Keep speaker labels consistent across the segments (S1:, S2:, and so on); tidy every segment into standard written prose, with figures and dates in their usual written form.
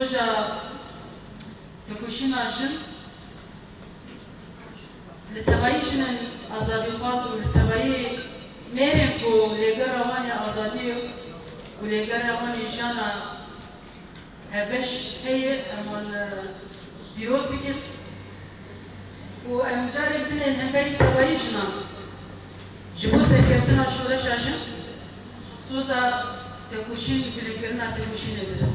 S1: Hoca tekuşina jin li tevayî jinin azadîxwaz û li tevayî mêrên ku lêger rawanê azadî û lêger rawanê jana hevbeş heye em wan pîroz bikin û em carek dinên hemberî tevayî jinan ji bo serkeftina şoreşa jin soza tekuşîn bilêkirina tekuşînê bidin.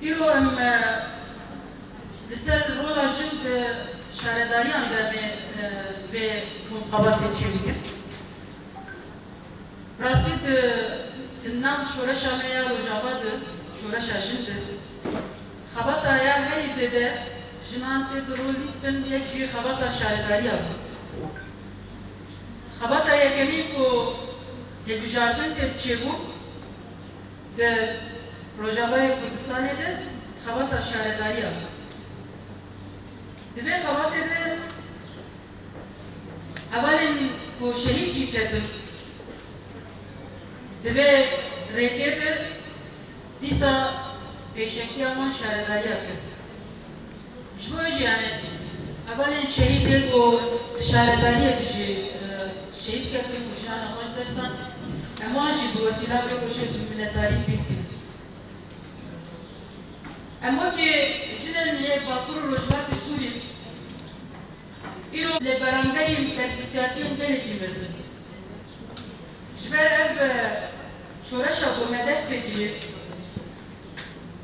S1: İro em li ser rola jin di şaredariyan de vê muqabatê çêbikin. Rastî di nav şoreşa me ya rojava di şoreşa jin di xebata ya herî zêde jinan tê dirolîstin yek jî xebata şaredariya bû. Xebata yekemîn ku hêlbijardin tê diçêbû di Rojavayê Kurdistanê de xebata şaredariya bû. Di vê xebatê de hevalên ku şehîd jî ketin di vê rêkê de dîsa pêşekiya wan şaredariya kir. Ji bo jî yani hevalên şehîdê ku di şaredariyê de jî şehîd ketin û jiyana xwe ji destan em wan jî bi wesîla vê rojê bi minnetdarî bîtin. Em wekî jinên lê Bakurê Rojhilatê Sûrî îro li beramberî berpirsiyatiyên gelekî mezin. Ji ber ev şoreşa ku me dest pê kiriye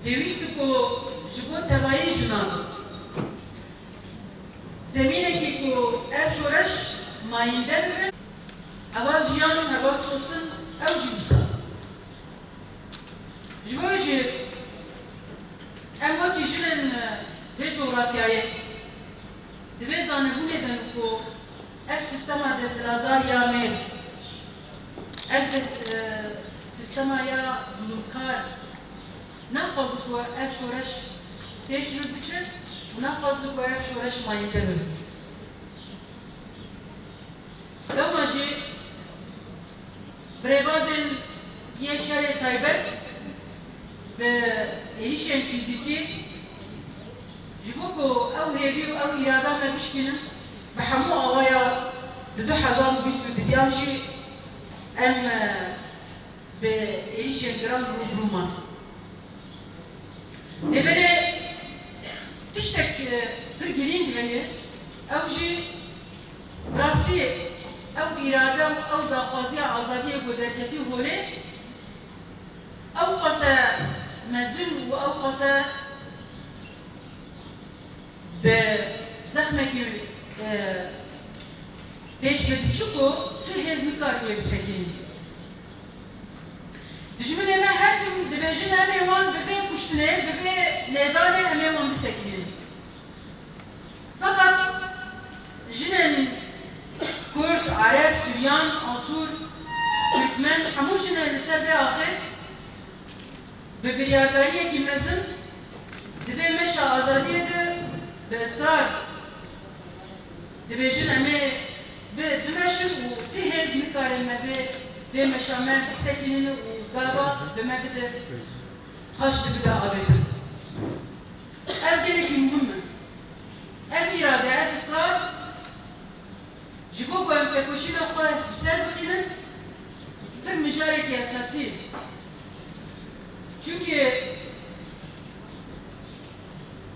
S1: pêwîst ku ji bo tevayî jinan zemînekî ku ev şoreş mayînde bibe heva jiyan û heva sosin ew jî bisazin. Ji bo jî em wekî jinên vê coğrafyayê di vê zanebûnê de ku ev sistema desthilatdariya me ev sistema ya zulûmkar naxwazî ku ev şoreş pêş rû biçe û naxwazî ku ev şoreş mayînde bibe. Lewma jî birêbazên yê şerê taybet ve êrişên fîzîkî ji bo ku ew hêvî û ew îrada me bişkînin bi hemû awaya di 2022 jî em bi êrişên giran rûbirûman. Lêbelê tiştek pir girîng heye ew jî rastî ew îrade û ew daxwaziya azadiyê ku derketî holê ew qese mezin û ew qese bi zexmekî pêş biçî ku tu hêz nikar wê bisekînî. Dijminê me her kim dibêjin em ê wan bi vê kuştinê bi vê lêdanê em ê wan bisekînin. Fakat jinên Kurd, Arab, Suryan, Asûr, Türkmen hemû jinê li ser vê axê bi biryardariyekî mezin di vê meşa azadiyê de bi israr dibêjin em ê bimeşin û ti hêz nikarin me vê meşa me bisekînin û gava bi me bide haş dibide avêtin. Ev gelekî muhim e. Ev îrade, ev israr ji bo ku em tekoşîna xwe bi ser bixînin pir mijarekî esasî ye. Çünkü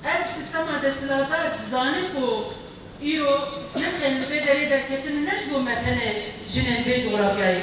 S1: ev sistema desthilatdar dizanî ku îro nirxên li vê derê derketin ne ji bo me tenê jinên vê coğrafyayê